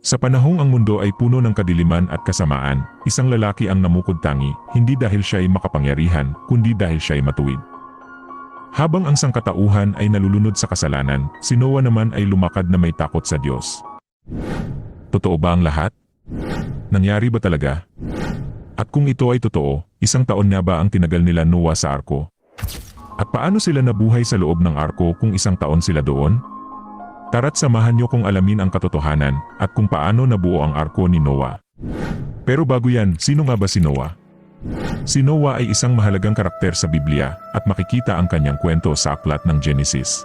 Sa panahong ang mundo ay puno ng kadiliman at kasamaan, isang lalaki ang namukod-tangi, hindi dahil siya ay makapangyarihan, kundi dahil siya ay matuwid. Habang ang sangkatauhan ay nalulunod sa kasalanan, si Noah naman ay lumakad na may takot sa Diyos. Totoo ba ang lahat? Nangyari ba talaga? At kung ito ay totoo, isang taon nga ba ang tinagal nila Noah sa arko? At paano sila nabuhay sa loob ng arko kung isang taon sila doon? Tara't samahan niyo kung alamin ang katotohanan at kung paano nabuo ang arko ni Noah. Pero bago yan, sino nga ba si Noah? Si Noah ay isang mahalagang karakter sa Biblia at makikita ang kanyang kwento sa aklat ng Genesis.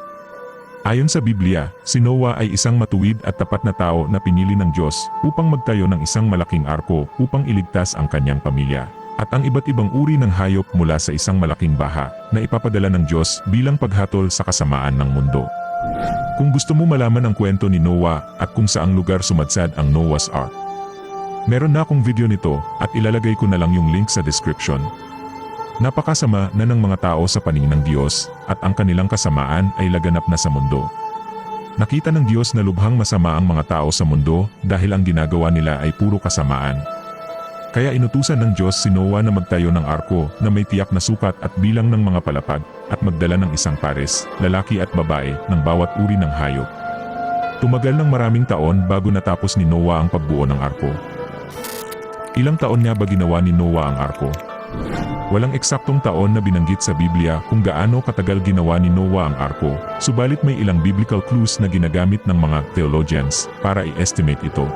Ayon sa Biblia, si Noah ay isang matuwid at tapat na tao na pinili ng Diyos upang magtayo ng isang malaking arko upang iligtas ang kanyang pamilya at ang iba't ibang uri ng hayop mula sa isang malaking baha na ipapadala ng Diyos bilang paghatol sa kasamaan ng mundo. Kung gusto mo malaman ang kwento ni Noah at kung saang lugar sumadsad ang Noah's Ark, meron na akong video nito at ilalagay ko na lang yung link sa description. Napakasama na ng mga tao sa paningin ng Diyos at ang kanilang kasamaan ay laganap na sa mundo. Nakita ng Diyos na lubhang masama ang mga tao sa mundo dahil ang ginagawa nila ay puro kasamaan. Kaya inutusan ng Diyos si Noah na magtayo ng arko na may tiyak na sukat at bilang ng mga palapag at magdala ng isang pares, lalaki at babae, ng bawat uri ng hayop. Tumagal ng maraming taon bago natapos ni Noah ang pagbuo ng arko. Ilang taon nga ba ginawa ni Noah ang arko? Walang eksaktong taon na binanggit sa Biblia kung gaano katagal ginawa ni Noah ang arko, subalit may ilang biblical clues na ginagamit ng mga theologians para i-estimate ito.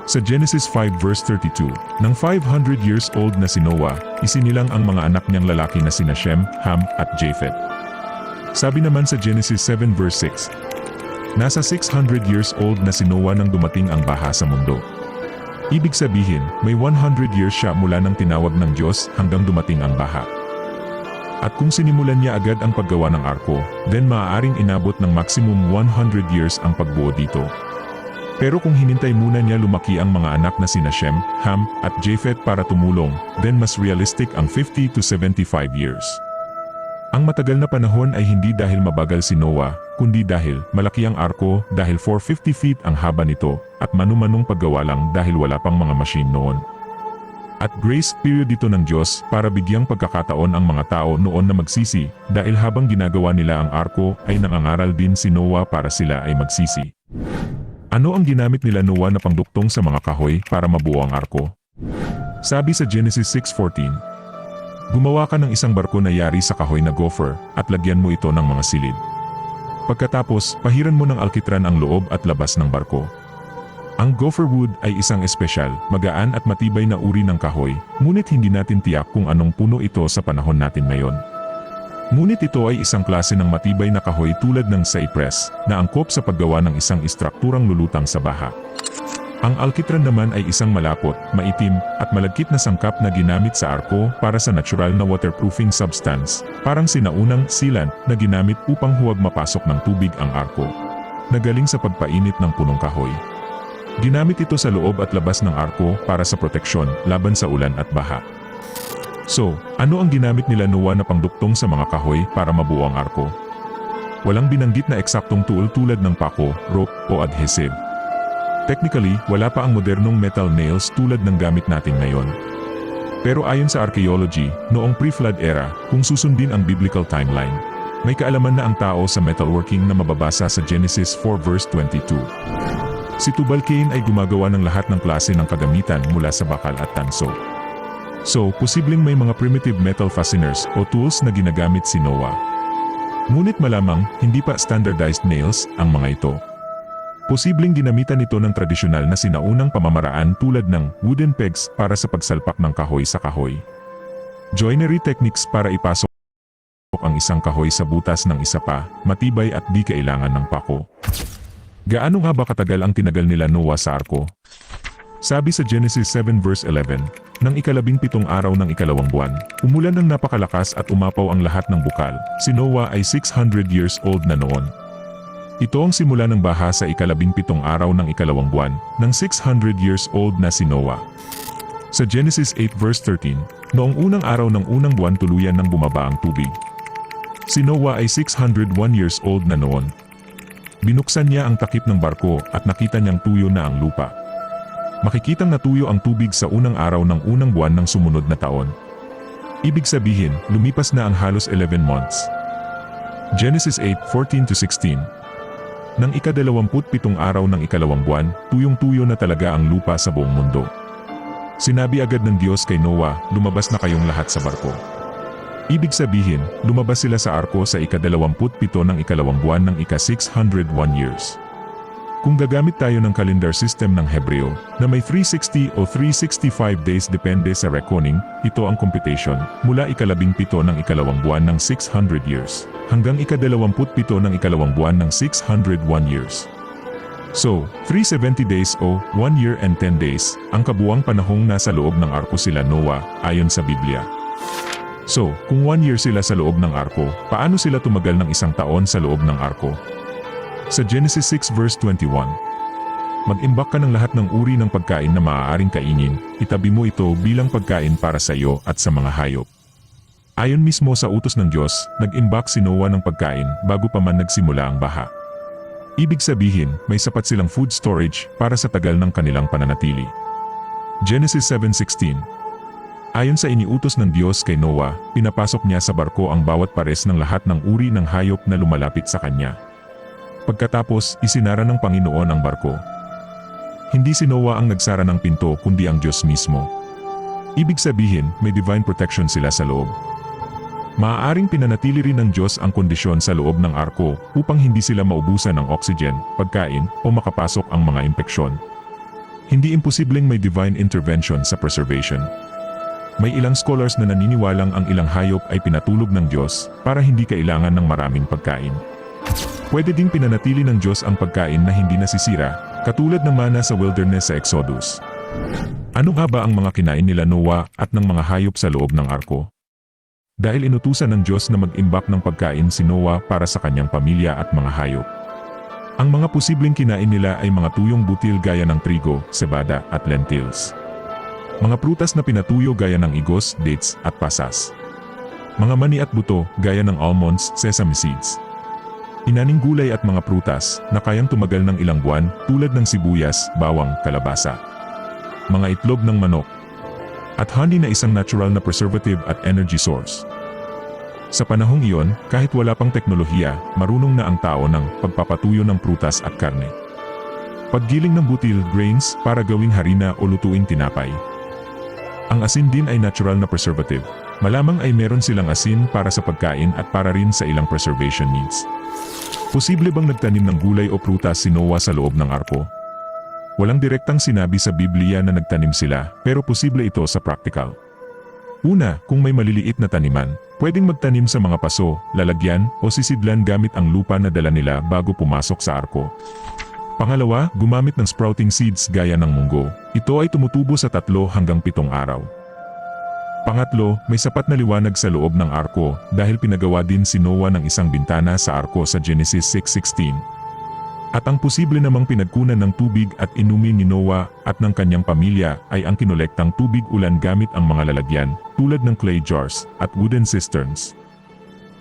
Sa Genesis 5 verse 32, nang 500 years old na si Noah, isinilang ang mga anak niyang lalaki na sina Shem, Ham, at Japheth. Sabi naman sa Genesis 7 verse 6, nasa 600 years old na si Noah nang dumating ang baha sa mundo. Ibig sabihin, may 100 years siya mula nang tinawag ng Diyos hanggang dumating ang baha. At kung sinimulan niya agad ang paggawa ng arko, then maaaring inabot ng maximum 100 years ang pagbuo dito. Pero kung hinintay muna niya lumaki ang mga anak na sina Shem, Ham, at Japheth para tumulong, then mas realistic ang 50 to 75 years. Ang matagal na panahon ay hindi dahil mabagal si Noah, kundi dahil malaki ang arko dahil 450 feet ang haba nito at manu-manong paggawa lang dahil wala pang mga machine noon. At grace period dito ng Diyos para bigyang pagkakataon ang mga tao noon na magsisi dahil habang ginagawa nila ang arko ay nangangaral din si Noah para sila ay magsisi. Ano ang ginamit nila Noah na pangduktong sa mga kahoy para mabuo ang arko? Sabi sa Genesis 6:14, gumawa ka ng isang barko na yari sa kahoy na gopher at lagyan mo ito ng mga silid. Pagkatapos, pahiran mo ng alkitran ang loob at labas ng barko. Ang gopher wood ay isang espesyal, magaan at matibay na uri ng kahoy, ngunit hindi natin tiyak kung anong puno ito sa panahon natin ngayon. Ngunit ito ay isang klase ng matibay na kahoy tulad ng cypress, na angkop sa paggawa ng isang istrukturang lulutang sa baha. Ang alkitran naman ay isang malapot, maitim, at malagkit na sangkap na ginamit sa arko para sa natural na waterproofing substance, parang sinaunang sealant na ginamit upang huwag mapasok ng tubig ang arko, na galing sa pagpainit ng punong kahoy. Ginamit ito sa loob at labas ng arko para sa proteksyon laban sa ulan at baha. So, ano ang ginamit nila Noah na pangduktong sa mga kahoy para mabuo ang arko? Walang binanggit na eksaktong tool tulad ng pako, rope, o adhesive. Technically, wala pa ang modernong metal nails tulad ng gamit natin ngayon. Pero ayon sa archaeology, noong pre-flood era, kung susundin ang biblical timeline, may kaalaman na ang tao sa metalworking na mababasa sa Genesis 4 verse 22. Si Tubal-Cain ay gumagawa ng lahat ng klase ng kagamitan mula sa bakal at tanso. So, posibleng may mga primitive metal fasteners o tools na ginagamit si Noah. Ngunit malamang, hindi pa standardized nails ang mga ito. Posibleng ginamitan ito ng tradisyonal na sinaunang pamamaraan tulad ng wooden pegs para sa pagsalpak ng kahoy sa kahoy. Joinery techniques para ipasok ang isang kahoy sa butas ng isa pa, matibay at di kailangan ng pako. Gaano nga ba katagal ang tinagal nila Noah sa arko? Sabi sa Genesis 7 verse 11, nang 17 araw ng 2 buwan, umulan ng napakalakas at umapaw ang lahat ng bukal. Si Noah ay 600 years old na noon. Ito ang simula ng baha sa 17 araw ng 2 buwan, ng 600 years old na si Noah. Sa Genesis 8 verse 13, noong unang araw ng unang buwan tuluyan nang bumaba ang tubig. Si Noah ay 601 years old na noon. Binuksan niya ang takip ng barko at nakita niyang tuyo na ang lupa. Makikitang natuyo ang tubig sa unang araw ng unang buwan ng sumunod na taon. Ibig sabihin, lumipas na ang halos 11 months. Genesis 8:14-16. Nang ika-27 araw ng ikalawang buwan, tuyong-tuyo na talaga ang lupa sa buong mundo. Sinabi agad ng Diyos kay Noah, lumabas na kayong lahat sa barko. Ibig sabihin, lumabas sila sa arko sa ika-27 ng ikalawang buwan ng ika-601 years. Kung gagamit tayo ng calendar system ng Hebreo, na may 360 o 365 days depende sa reckoning, ito ang computation, mula ika-17 ng ikalawang buwan ng 600 years, hanggang ika-27 ng ikalawang buwan ng 601 years. So, 370 days o 1 year and 10 days, ang kabuuang panahong nasa loob ng arko sila Noah, ayon sa Biblia. So, kung 1 year sila sa loob ng arko, paano sila tumagal ng isang taon sa loob ng arko? Sa Genesis 6 verse 21, mag-imbak ka ng lahat ng uri ng pagkain na maaaring kainin, itabi mo ito bilang pagkain para sa iyo at sa mga hayop. Ayon mismo sa utos ng Diyos, nag-imbak si Noah ng pagkain bago pa man nagsimula ang baha. Ibig sabihin, may sapat silang food storage para sa tagal ng kanilang pananatili. Genesis 7:16. Ayon sa iniutos ng Diyos kay Noah, pinapasok niya sa barko ang bawat pares ng lahat ng uri ng hayop na lumalapit sa kanya. Pagkatapos, isinara ng Panginoon ang barko. Hindi si Noah ang nagsara ng pinto kundi ang Diyos mismo. Ibig sabihin, may divine protection sila sa loob. Maaaring pinanatili rin ng Diyos ang kondisyon sa loob ng arko upang hindi sila maubusan ng oxygen, pagkain, o makapasok ang mga impeksyon. Hindi imposibleng may divine intervention sa preservation. May ilang scholars na naniniwalang ang ilang hayop ay pinatulog ng Diyos para hindi kailangan ng maraming pagkain. Pwede ding pinanatili ng Diyos ang pagkain na hindi nasisira, katulad ng mana sa wilderness sa Exodus. Ano nga ba ang mga kinain nila Noah at ng mga hayop sa loob ng arko? Dahil inutusan ng Diyos na mag-imbak ng pagkain si Noah para sa kanyang pamilya at mga hayop. Ang mga posibleng kinain nila ay mga tuyong butil gaya ng trigo, cebada at lentils. Mga prutas na pinatuyo gaya ng igos, dates, at pasas. Mga mani at buto gaya ng almonds, sesame seeds. Inaning gulay at mga prutas na kayang tumagal ng ilang buwan tulad ng sibuyas, bawang, kalabasa. Mga itlog ng manok. At honey na isang natural na preservative at energy source. Sa panahong iyon, kahit wala pang teknolohiya, marunong na ang tao ng pagpapatuyo ng prutas at karne. Paggiling ng butil, grains, para gawing harina o lutuing tinapay. Ang asin din ay natural na preservative. Malamang ay meron silang asin para sa pagkain at para rin sa ilang preservation needs. Posible bang nagtanim ng gulay o prutas si Noah sa loob ng arko? Walang direktang sinabi sa Biblia na nagtanim sila, pero posible ito sa practical. Una, kung may maliliit na taniman, pwedeng magtanim sa mga paso, lalagyan, o sisidlan gamit ang lupa na dala nila bago pumasok sa arko. Pangalawa, gumamit ng sprouting seeds gaya ng munggo. Ito ay tumutubo sa 3 hanggang 7 araw. Pangatlo, may sapat na liwanag sa loob ng arko dahil pinagawa din si Noah ng isang bintana sa arko sa Genesis 6:16. At ang posible namang pinagkunan ng tubig at inumin ni Noah at ng kanyang pamilya ay ang kinolektang tubig ulan gamit ang mga lalagyan tulad ng clay jars at wooden cisterns.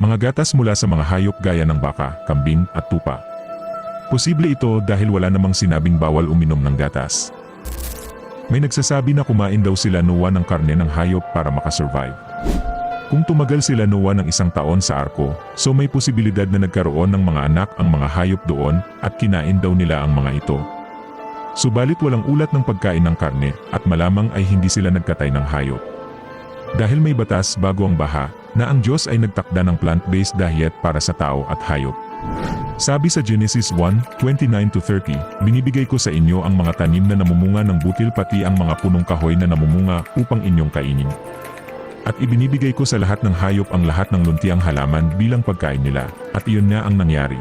Mga gatas mula sa mga hayop gaya ng baka, kambing at tupa. Posible ito dahil wala namang sinabing bawal uminom ng gatas. May nagsasabi na kumain daw sila Noah ng karne ng hayop para makasurvive. Kung tumagal sila Noah ng 1 taon sa arko, so may posibilidad na nagkaroon ng mga anak ang mga hayop doon at kinain daw nila ang mga ito. Subalit walang ulat ng pagkain ng karne at malamang ay hindi sila nagkatay ng hayop. Dahil may batas bago ang baha, na ang Diyos ay nagtakda ng plant-based diet para sa tao at hayop. Sabi sa Genesis 1:29-30, binibigay ko sa inyo ang mga tanim na namumunga ng butil pati ang mga punong kahoy na namumunga upang inyong kainin. At ibinibigay ko sa lahat ng hayop ang lahat ng luntiang halaman bilang pagkain nila, at iyon nga ang nangyari.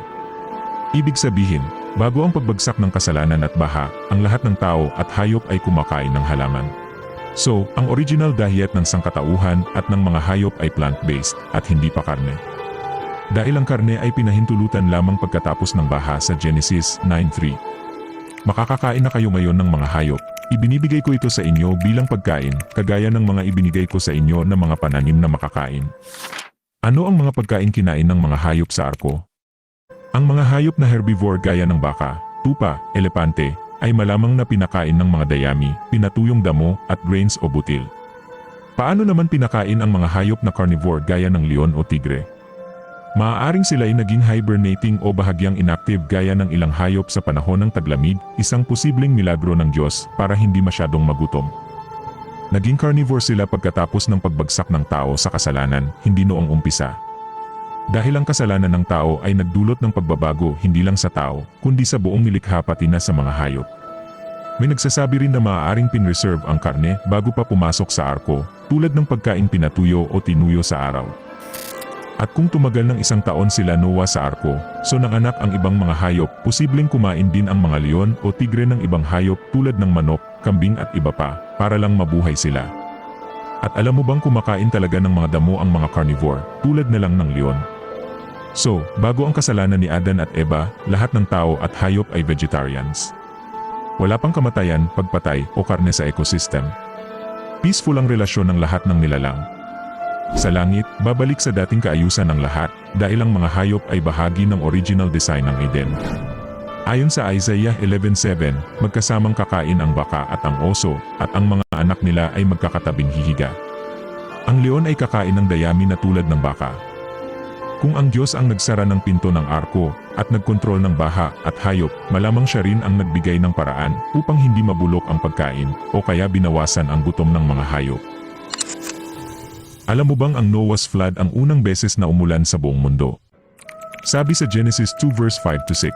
Ibig sabihin, bago ang pagbagsak ng kasalanan at baha, ang lahat ng tao at hayop ay kumakain ng halaman. So, ang original diet ng sangkatauhan at ng mga hayop ay plant-based at hindi pa karne. Dahil ang karne ay pinahintulutan lamang pagkatapos ng baha sa Genesis 9:3. Makakakain na kayo ngayon ng mga hayop. Ibinibigay ko ito sa inyo bilang pagkain, kagaya ng mga ibinigay ko sa inyo na mga pananim na makakain. Ano ang mga pagkain kinain ng mga hayop sa arko? Ang mga hayop na herbivore gaya ng baka, tupa, elepante, ay malamang na pinakain ng mga dayami, pinatuyong damo, at grains o butil. Paano naman pinakain ang mga hayop na carnivore gaya ng leon o tigre? Maaaring sila ay naging hibernating o bahagyang inactive gaya ng ilang hayop sa panahon ng taglamig, isang posibleng milagro ng Diyos para hindi masyadong magutom. Naging carnivore sila pagkatapos ng pagbagsak ng tao sa kasalanan, hindi noong umpisa. Dahil ang kasalanan ng tao ay nagdulot ng pagbabago hindi lang sa tao, kundi sa buong nilikha pati na sa mga hayop. May nagsasabi rin na maaaring pinreserve ang karne bago pa pumasok sa arko, tulad ng pagkain pinatuyo o tinuyo sa araw. At kung tumagal ng 1 taon sila Noah sa arko, so nanganak ang ibang mga hayop, posibleng kumain din ang mga leon o tigre ng ibang hayop tulad ng manok, kambing at iba pa, para lang mabuhay sila. At alam mo bang kumakain talaga ng mga damo ang mga carnivore, tulad na lang ng leon? So, bago ang kasalanan ni Adan at Eva, lahat ng tao at hayop ay vegetarians. Wala pang kamatayan, pagpatay o karne sa ecosystem. Peaceful ang relasyon ng lahat ng nilalang. Sa langit, babalik sa dating kaayusan ng lahat, dahil ang mga hayop ay bahagi ng original design ng Eden. Ayon sa Isaiah 11:7, magkasamang kakain ang baka at ang oso, at ang mga anak nila ay magkakatabing hihiga. Ang leon ay kakain ng dayami na tulad ng baka. Kung ang Diyos ang nagsara ng pinto ng arko, at nagkontrol ng baha at hayop, malamang siya rin ang nagbigay ng paraan upang hindi mabulok ang pagkain, o kaya binawasan ang gutom ng mga hayop. Alam mo bang ang Noah's flood ang unang beses na umulan sa buong mundo? Sabi sa Genesis 2 verse 5-6,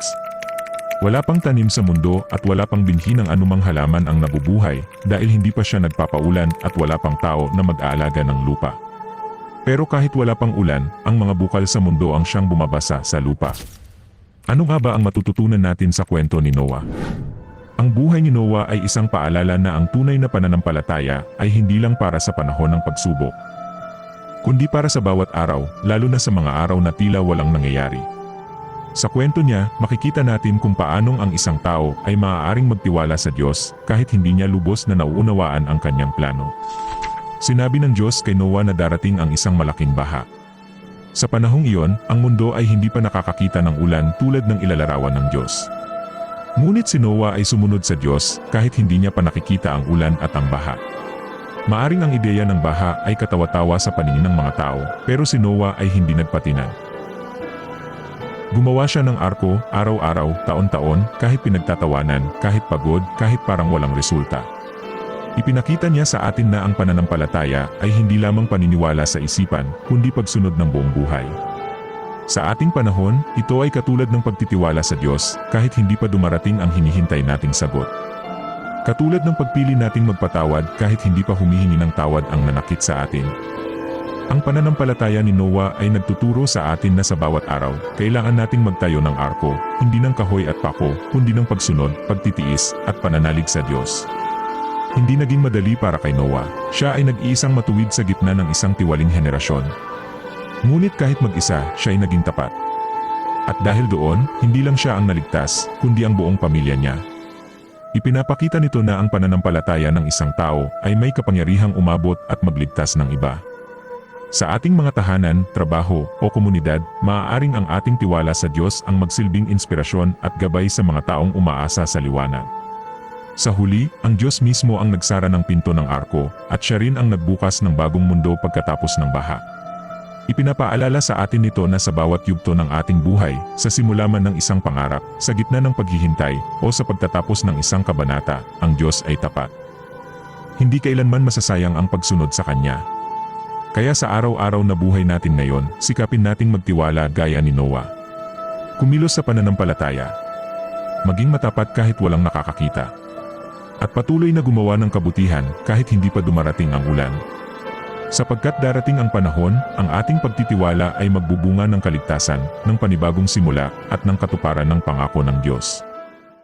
wala pang tanim sa mundo at wala pang binhi ng anumang halaman ang nabubuhay dahil hindi pa siya nagpapaulan at wala pang tao na mag-aalaga ng lupa. Pero kahit wala pang ulan, ang mga bukal sa mundo ang siyang bumabasa sa lupa. Ano nga ba ang matututunan natin sa kwento ni Noah? Ang buhay ni Noah ay isang paalala na ang tunay na pananampalataya ay hindi lang para sa panahon ng pagsubok, kundi para sa bawat araw, lalo na sa mga araw na tila walang nangyayari. Sa kwento niya, makikita natin kung paanong ang isang tao ay maaaring magtiwala sa Diyos kahit hindi niya lubos na nauunawaan ang kanyang plano. Sinabi ng Diyos kay Noah na darating ang isang malaking baha. Sa panahong iyon, ang mundo ay hindi pa nakakakita ng ulan tulad ng ilalarawan ng Diyos. Ngunit si Noah ay sumunod sa Diyos kahit hindi niya pa nakikita ang ulan at ang baha. Maaring ang ideya ng baha ay katawa-tawa sa paningin ng mga tao, pero si Noah ay hindi nagpatinag. Gumawa siya ng arko, araw-araw, taon-taon, kahit pinagtatawanan, kahit pagod, kahit parang walang resulta. Ipinakita niya sa atin na ang pananampalataya ay hindi lamang paniniwala sa isipan, kundi pagsunod ng buong buhay. Sa ating panahon, ito ay katulad ng pagtitiwala sa Diyos, kahit hindi pa dumarating ang hinihintay nating sagot. Katulad ng pagpili nating magpatawad kahit hindi pa humihingi ng tawad ang nanakit sa atin. Ang pananampalataya ni Noah ay nagtuturo sa atin na sa bawat araw, kailangan nating magtayo ng arko, hindi ng kahoy at pako, kundi ng pagsunod, pagtitiis, at pananalig sa Diyos. Hindi naging madali para kay Noah, siya ay nag-iisang matuwid sa gitna ng isang tiwaling henerasyon. Ngunit kahit mag-isa, siya ay naging tapat. At dahil doon, hindi lang siya ang naligtas, kundi ang buong pamilya niya. Ipinapakita nito na ang pananampalataya ng isang tao ay may kapangyarihang umabot at magligtas ng iba. Sa ating mga tahanan, trabaho, o komunidad, maaaring ang ating tiwala sa Diyos ang magsilbing inspirasyon at gabay sa mga taong umaasa sa liwanag. Sa huli, ang Diyos mismo ang nagsara ng pinto ng arko, at siya rin ang nagbukas ng bagong mundo pagkatapos ng baha. Ipinapaalala sa atin nito na sa bawat yugto ng ating buhay, sa simula man ng isang pangarap, sa gitna ng paghihintay, o sa pagtatapos ng isang kabanata, ang Diyos ay tapat. Hindi kailanman masasayang ang pagsunod sa Kanya. Kaya sa araw-araw na buhay natin ngayon, sikapin nating magtiwala gaya ni Noah. Kumilos sa pananampalataya. Maging matapat kahit walang nakakakita. At patuloy na gumawa ng kabutihan kahit hindi pa dumarating ang ulan. Sapagkat darating ang panahon, ang ating pagtitiwala ay magbubunga ng kaligtasan, ng panibagong simula, at ng katuparan ng pangako ng Diyos.